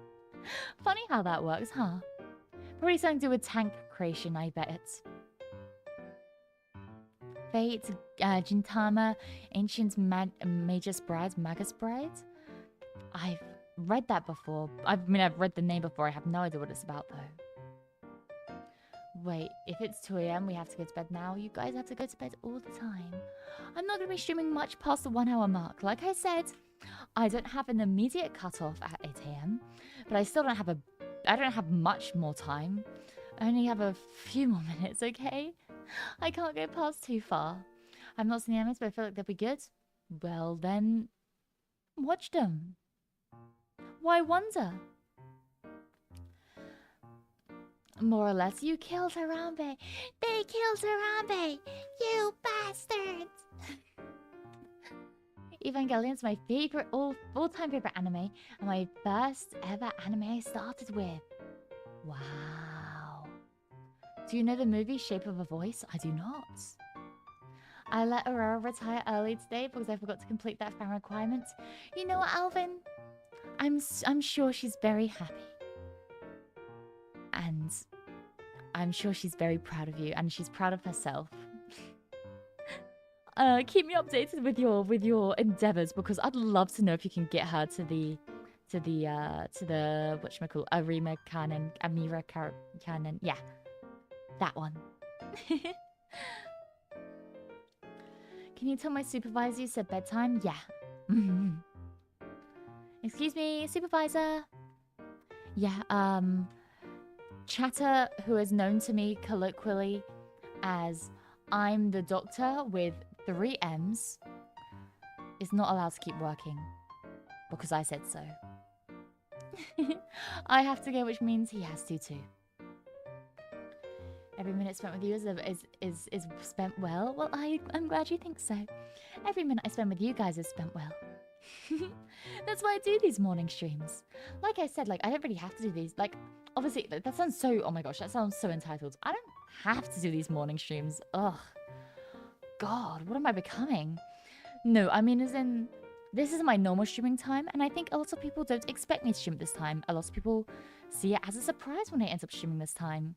Funny how that works, huh? Probably something to do with tank creation, I bet. Fate, Gintama, Ancient Magus Bride. I've read that before. I've read the name before. I have no idea what it's about, though. Wait, if it's 2 a.m, we have to go to bed now. You guys have to go to bed all the time. I'm not going to be streaming much past the 1 hour mark. Like I said, I don't have an immediate cutoff at 8 a.m, but I still don't have I don't have much more time. I only have a few more minutes, okay? I can't go past too far. I've not seen the animes, but I feel like they'll be good. Well, then, watch them. Why wonder? More or less, you killed Harambe. They killed Harambe. You bastards. Evangelion's my favorite, all-time favorite anime, and my first ever anime I started with. Wow. Do you know the movie Shape of a Voice? I do not. I let Aurora retire early today because I forgot to complete that fan requirement. You know what, Alvin? I'm sure she's very happy. And I'm sure she's very proud of you, and she's proud of herself. Keep me updated with your endeavors, because I'd love to know if you can get her to the whatchamacallit, Amira Canon. Yeah, that one. Can you tell my supervisor you said bedtime? Yeah. Excuse me, supervisor. Yeah, Chatter, who is known to me colloquially as I'm the doctor with 3 M's, is not allowed to keep working because I said so. I have to go, which means he has to too. Every minute spent with you is spent well. Well, I'm glad you think so. Every minute I spend with you guys is spent well. That's why I do these morning streams. Like I said, like, I don't really have to do these. Like, obviously, that sounds so... Oh my gosh, that sounds so entitled. I don't have to do these morning streams. Ugh. God, what am I becoming? No, I mean, as in... This is my normal streaming time, and I think a lot of people don't expect me to stream at this time. A lot of people see it as a surprise when I end up streaming this time.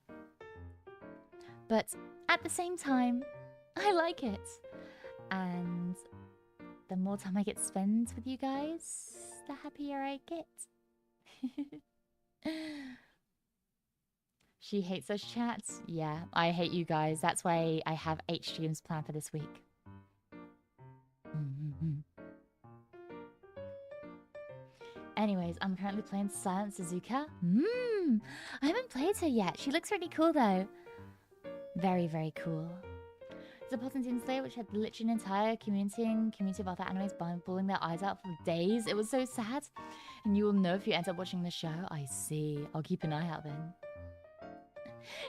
But at the same time, I like it. And the more time I get spent with you guys, the happier I get. She hates us chats. Yeah, I hate you guys. That's why I have 8 streams planned for this week. Anyways, I'm currently playing Silent Suzuka. I haven't played her yet. She looks really cool though. Very, very cool. There's a Potent Demon Slayer which had literally an entire community of other animes bawling their eyes out for days. It was so sad. And you will know if you end up watching the show. I see. I'll keep an eye out then.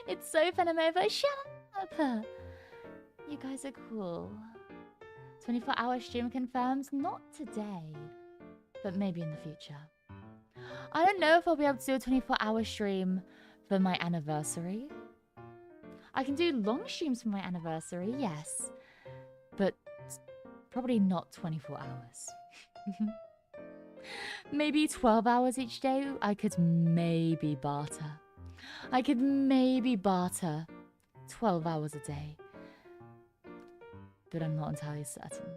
It's so Fenimove. Shut up! You guys are cool. 24-hour stream confirmed. Not today, but maybe in the future. I don't know if I'll be able to do a 24-hour stream for my anniversary. I can do long streams for my anniversary, yes. But probably not 24 hours. Maybe 12 hours each day, I could maybe barter. I could maybe barter 12 hours a day. But I'm not entirely certain.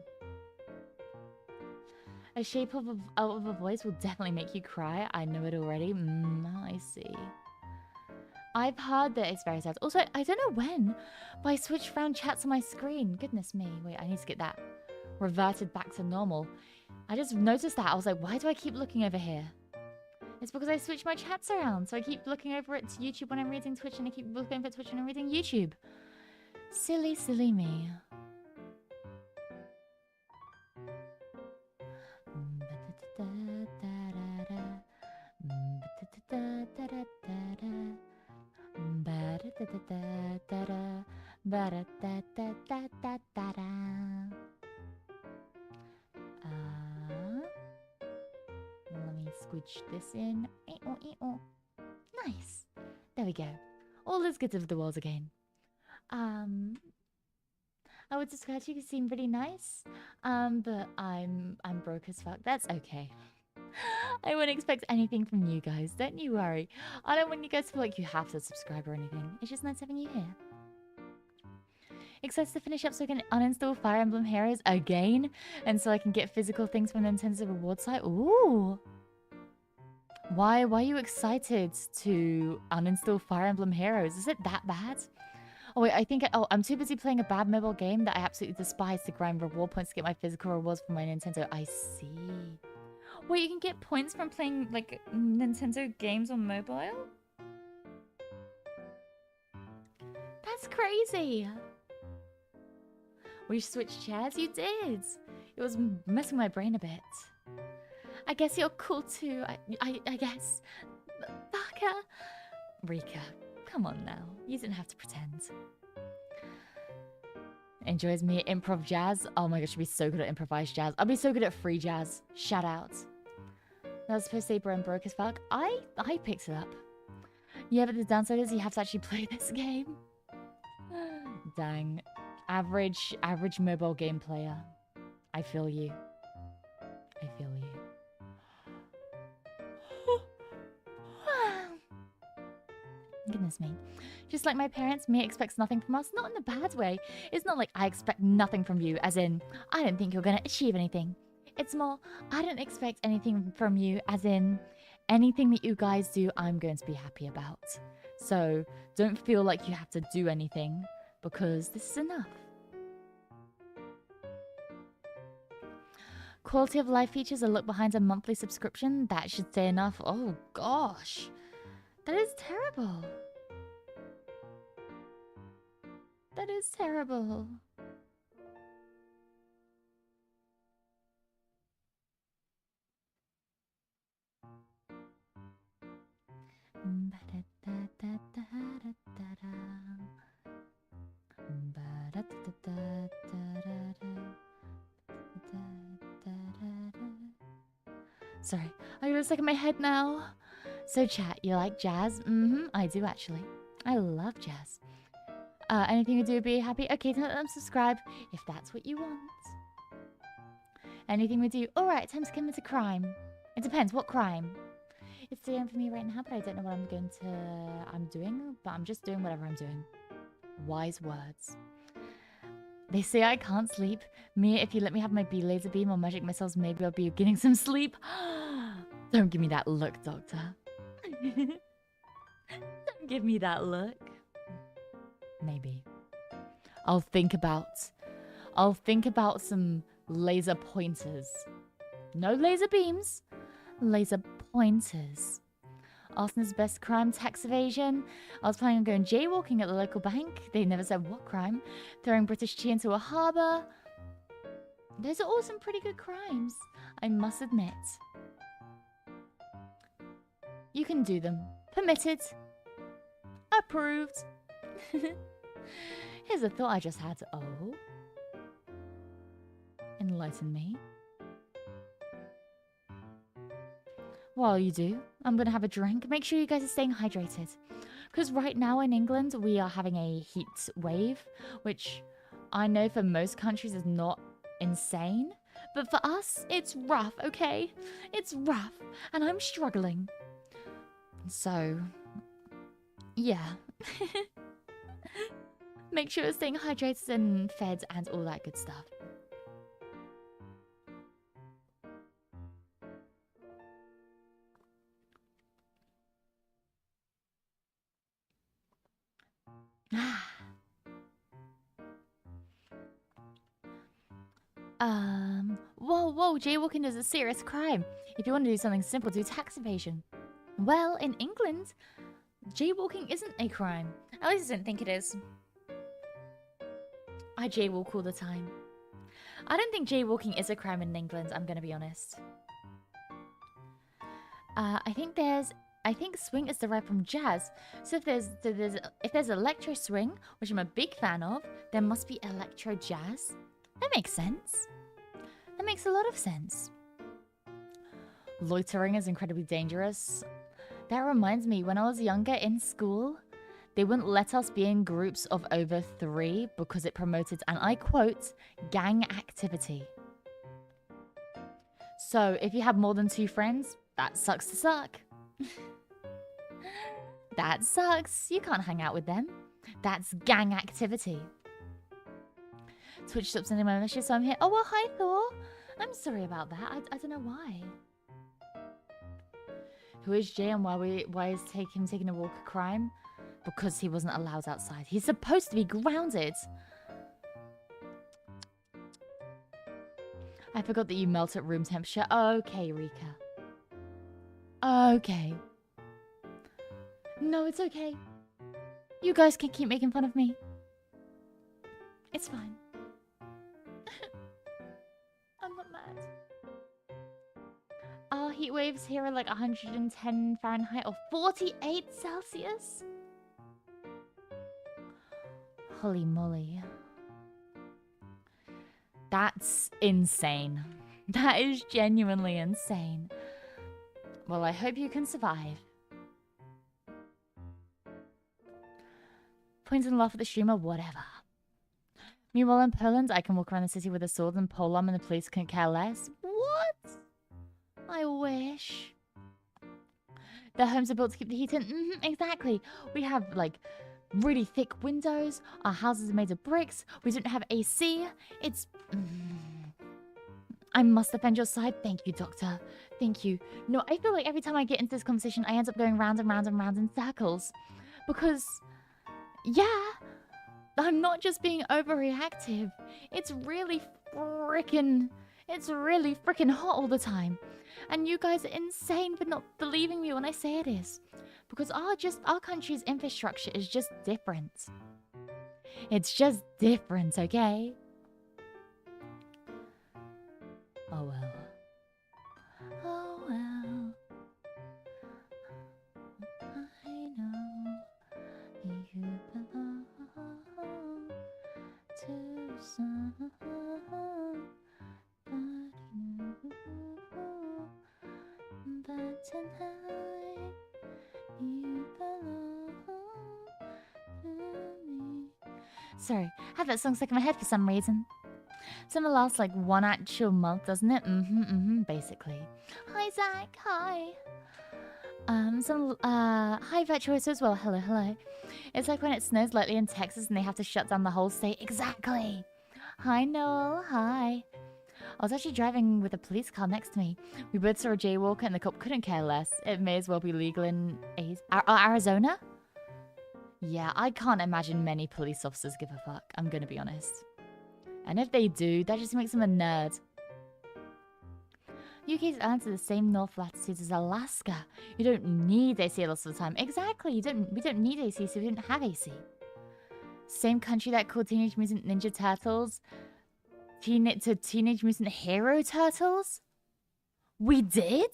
A shape of a voice will definitely make you cry. I know it already. I see. I've heard that it's very sad. Also, I don't know when, but I switched around chats on my screen. Goodness me. Wait, I need to get that reverted back to normal. I just noticed that. I was like, why do I keep looking over here? It's because I switched my chats around. So I keep looking over it to YouTube when I'm reading Twitch, and I keep looking for Twitch when I'm reading YouTube. Silly, silly me. Let me squidge this in. Nice. There we go. All is good of the world again. I would describe you as seem really nice. But I'm broke as fuck. That's okay. I wouldn't expect anything from you guys. Don't you worry. I don't want you guys to feel like you have to subscribe or anything. It's just nice having you here. Excited to finish up so I can uninstall Fire Emblem Heroes again, and so I can get physical things from Nintendo's reward site. Ooh. Why are you excited to uninstall Fire Emblem Heroes? Is it that bad? Oh wait, I think I'm too busy playing a bad mobile game that I absolutely despise to grind reward points to get my physical rewards from my Nintendo. I see. Wait, you can get points from playing like Nintendo games on mobile? That's crazy. We switched chairs? You did. It was messing my brain a bit. I guess you're cool too. I guess. Baka. Rika, come on now. You didn't have to pretend. Enjoys me at improv jazz. Oh my gosh, she'd be so good at improvised jazz. I'll be so good at free jazz. Shout out. That was supposed to say Bro broke as fuck. I picked it up. Yeah, but the downside is you have to actually play this game. Dang. Average mobile game player. I feel you. I feel you. Goodness me. Just like my parents, Mia expects nothing from us, not in a bad way. It's not like I expect nothing from you, as in, I don't think you're going to achieve anything. It's more, I don't expect anything from you, as in, anything that you guys do, I'm going to be happy about. So, don't feel like you have to do anything, because this is enough. Quality of life features a look behind a monthly subscription. That should say enough. Oh gosh. That is terrible. That is terrible. Sorry, I got stuck in my head now. So chat, you like jazz? I do actually. I love jazz. Anything you do would be happy? Okay, don't unsubscribe if that's what you want. Anything we do? Alright, time to commit a crime. It depends, what crime? It's DM for me right now, but I don't know what I'm doing, but I'm just doing whatever I'm doing. Wise words. They say I can't sleep. Mia, if you let me have my bee laser beam or magic missiles, maybe I'll be getting some sleep. Don't give me that look, Doctor. Don't give me that look. Maybe. I'll think about some laser pointers. No laser beams. Laser pointers. Arson is best crime, tax evasion. I was planning on going jaywalking at the local bank. They never said what crime. Throwing British tea into a harbour. Those are all some pretty good crimes, I must admit. You can do them. Permitted. Approved. Here's a thought I just had. Oh. Enlighten me. While you do, I'm going to have a drink. Make sure you guys are staying hydrated. Because right now in England, we are having a heat wave, which I know for most countries is not insane. But for us, it's rough, okay? It's rough, and I'm struggling. So, yeah. Make sure you're staying hydrated and fed and all that good stuff. Whoa, jaywalking is a serious crime. If you want to do something simple, do tax evasion. Well, in England, jaywalking isn't a crime. At least I don't think it is. I jaywalk all the time. I don't think jaywalking is a crime in England, I'm gonna be honest. I think swing is derived from jazz. So if there's electro swing, which I'm a big fan of, there must be electro jazz. That makes sense. That makes a lot of sense. Loitering is incredibly dangerous. That reminds me, when I was younger in school, they wouldn't let us be in groups of over 3 because it promoted, and I quote, gang activity. So if you have more than 2 friends, that sucks to suck. That sucks. You can't hang out with them. That's gang activity. Twitch stopped sending my message, so I'm here. Oh, well, hi, Thor. I'm sorry about that. I don't know why. Who is Jay and why is him taking a walk a crime? because he wasn't allowed outside. He's supposed to be grounded. I forgot that you melt at room temperature. Okay, Rika. Okay. No, it's okay. You guys can keep making fun of me. It's fine. I'm not mad. Our heat waves here are like 110 Fahrenheit or 48 Celsius. Holy moly. That's insane. That is genuinely insane. Well, I hope you can survive. Point and laugh at the streamer, whatever. Meanwhile, in Poland, I can walk around the city with a sword and polearm and the police couldn't care less. What? I wish. Their homes are built to keep the heat in. Exactly. We have, like, really thick windows. Our houses are made of bricks. We don't have AC. It's... I must defend your side. Thank you, Doctor. Thank you. No, I feel like every time I get into this conversation, I end up going round and round and round in circles. Because, yeah, I'm not just being overreactive. It's really freaking hot all the time. And you guys are insane for not believing me when I say it is. Because our country's infrastructure is just different. It's just different, okay? Oh well. Oh well. I know you belong to somebody new, but tonight you belong to me. Sorry, I had that song stuck in my head for some reason. Summer lasts like one actual month, doesn't it? Basically. Hi, Zach. Hi. Hi, Virtuoso as well. Hello, hello. It's like when it snows lightly in Texas and they have to shut down the whole state. Exactly. Hi, Noel. Hi. I was actually driving with a police car next to me. We both saw a jaywalker and the cop couldn't care less. It may as well be legal in Arizona? Yeah, I can't imagine many police officers give a fuck. I'm gonna be honest. And if they do, that just makes them a nerd. UK's islands are the same north latitudes as Alaska. You don't need AC a lot of the time. Exactly, we don't need AC, so we don't have AC. Same country that called Teenage Mutant Ninja Turtles Teenage Mutant Hero Turtles? We did?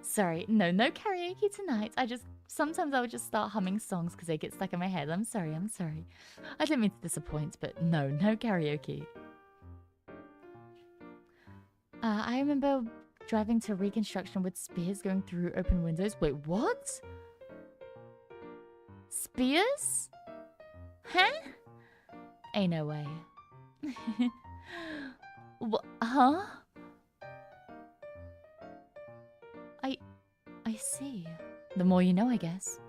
Sorry, no karaoke tonight. Sometimes I would just start humming songs because they get stuck in my head. I'm sorry. I didn't mean to disappoint, but no karaoke. I remember driving to reconstruction with spears going through open windows. Wait, what? Spears? Huh? Ain't no way. What? Huh? I see. The more you know, I guess.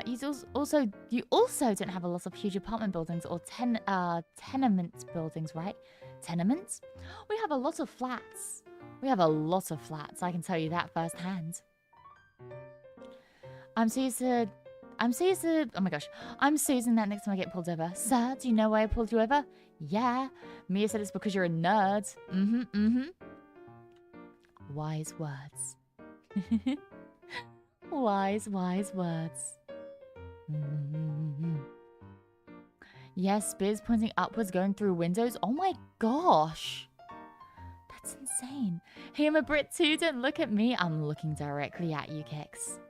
You also don't have a lot of huge apartment buildings or tenement buildings, right? Tenements? We have a lot of flats. I can tell you that firsthand. I'm so used to, oh my gosh. I'm so using that next time I get pulled over. Sir, do you know why I pulled you over? Yeah. Mia said it's because you're a nerd. Wise words. Wise words. Yes, spears pointing upwards going through windows. Oh my gosh. That's insane. Hey, I'm a Brit too. Don't look at me. I'm looking directly at you, Kix.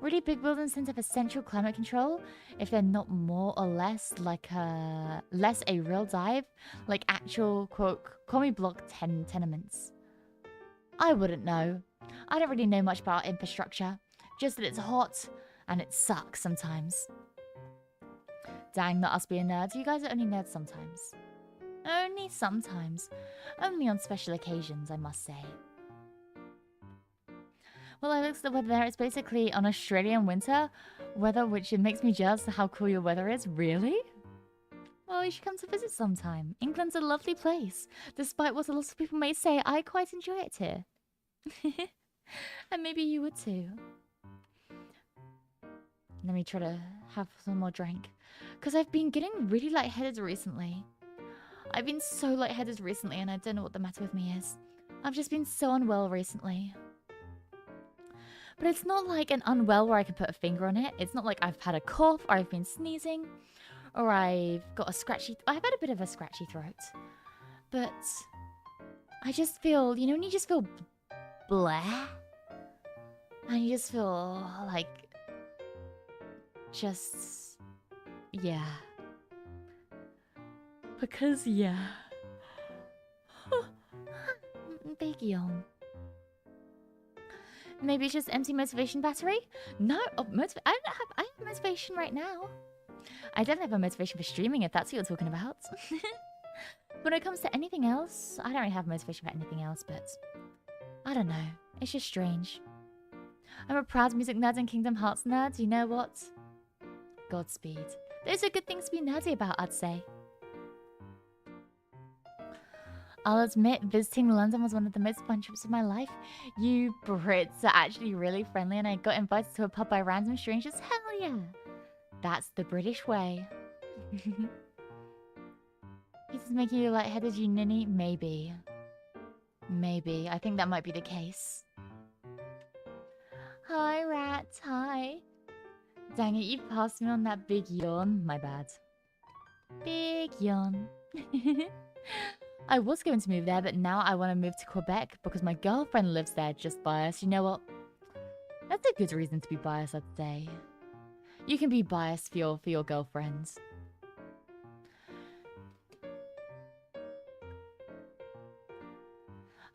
Really big buildings tend to have a central climate control if they're not more or less like a real dive, like actual call me block 10 tenements. I wouldn't know. I don't really know much about infrastructure, just that it's hot and it sucks sometimes. Dang, not us being nerds. You guys are only nerds sometimes. Only sometimes. Only on special occasions, I must say. Well, I looked at the weather there. It's basically an Australian winter weather, which it makes me jealous of how cool your weather is. Really? Well, you should come to visit sometime. England's a lovely place. Despite what a lot of people may say, I quite enjoy it here. And maybe you would too. Let me try to have some more drink. Because I've been getting really lightheaded recently. I've been so lightheaded recently and I don't know what the matter with me is. I've just been so unwell recently. But it's not like an unwell where I can put a finger on it. It's not like I've had a cough or I've been sneezing or I've got a scratchy... I've had a bit of a scratchy throat. But I just feel, you know, when you just feel blah? And you just feel like... just... yeah. Because, yeah. Big yawn. Maybe it's just empty motivation battery? No, I have motivation right now. I definitely have a motivation for streaming if that's what you're talking about. When it comes to anything else, I don't really have motivation for anything else, but I don't know. It's just strange. I'm a proud music nerd and Kingdom Hearts nerd. You know what? Godspeed. Those are good things to be nerdy about, I'd say. I'll admit, visiting London was one of the most fun trips of my life. You Brits are actually really friendly and I got invited to a pub by random strangers. Hell yeah! That's the British way. He's just making you lightheaded, you ninny? Maybe. Maybe. I think that might be the case. Hi, rats. Hi. Dang it, you passed me on that big yawn. My bad. Big yawn. I was going to move there, but now I want to move to Quebec because my girlfriend lives there just biased. You know what? That's a good reason to be biased, I'd say. You can be biased for your girlfriends.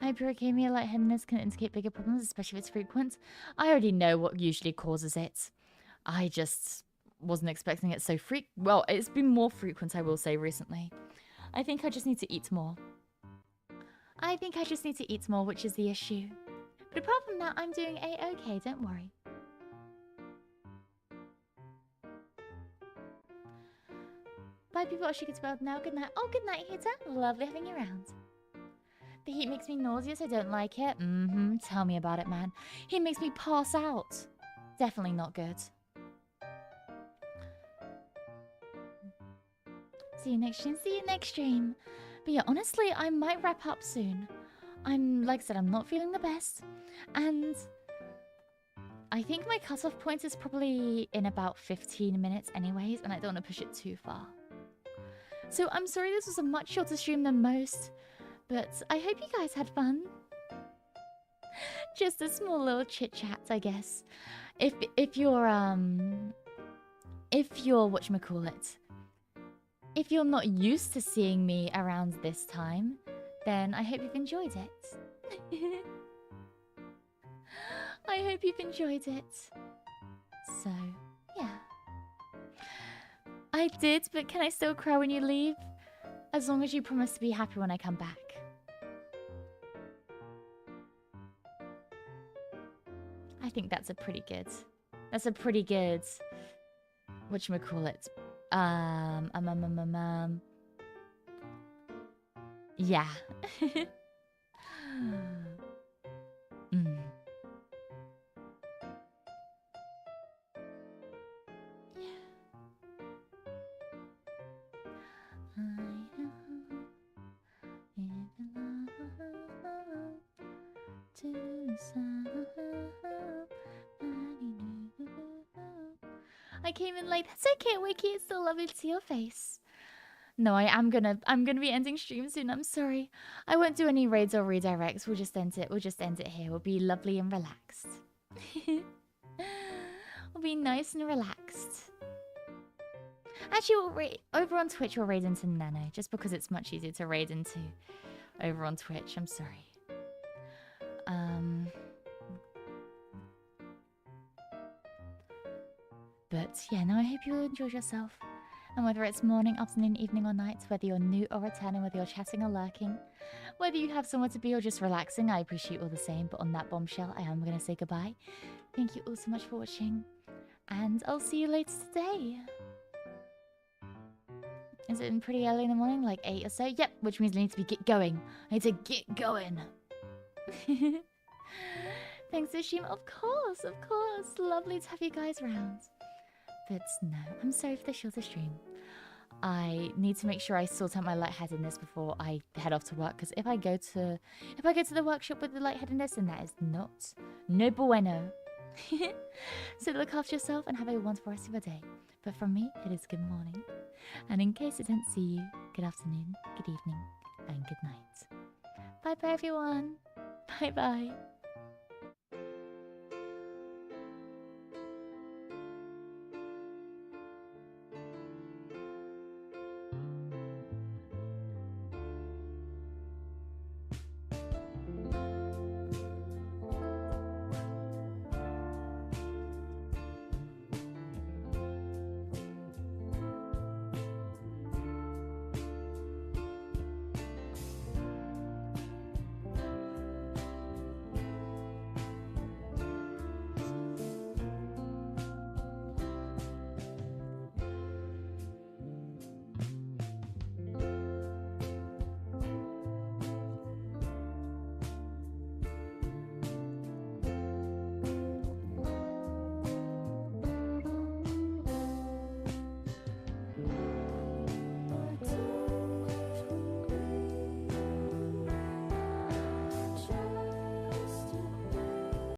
Hypericemia, lightheadedness can indicate bigger problems, especially if it's frequent. I already know what usually causes it. I just wasn't expecting it so well, it's been more frequent, I will say, recently. I think I just need to eat more. I think I just need to eat more, which is the issue. But apart from that, I'm doing a-okay, don't worry. Bye people, she gets well now. Good night. Oh, good night, Hita. Lovely having you around. The heat makes me nauseous, I don't like it. Tell me about it, man. He makes me pass out. Definitely not good. See you next stream. See you next stream. But yeah, honestly, I might wrap up soon. Like I said, I'm not feeling the best. And I think my cutoff point is probably in about 15 minutes anyways, and I don't want to push it too far. So I'm sorry this was a much shorter stream than most, but I hope you guys had fun. Just a small little chit-chat, I guess. If you're whatchamacallit, if you're not used to seeing me around this time, then I hope you've enjoyed it. I hope you've enjoyed it. So, yeah. I did, but can I still cry when you leave? As long as you promise to be happy when I come back. I think that's a pretty good... whatchamacallit? Yeah. I came in late. That's okay, Wiki. It's still lovely to see your face. No, I'm gonna be ending stream soon. I'm sorry. I won't do any raids or redirects. We'll just end it. We'll just end it here. We'll be lovely and relaxed. We'll be nice and relaxed. Actually, over on Twitch, we'll raid into Nano, just because it's much easier to raid into over on Twitch. I'm sorry. But yeah, no, I hope you enjoyed yourself. And whether it's morning, afternoon, evening, or night, whether you're new or returning, whether you're chatting or lurking, whether you have somewhere to be or just relaxing, I appreciate you all the same. But on that bombshell, I am going to say goodbye. Thank you all so much for watching. And I'll see you later today. Is it pretty early in the morning? Like 8 or so? Yep, which means I need to get going. I need to get going. Thanks for stream. Of course, of course. Lovely to have you guys around. But no, I'm sorry for the shorter stream. I need to make sure I sort out my lightheadedness before I head off to work. Because if I go to the workshop with the lightheadedness, then that is no bueno. So look after yourself and have a wonderful rest of your day. But from me, it is good morning. And in case I don't see you, good afternoon, good evening, and good night. Bye bye everyone. Bye bye.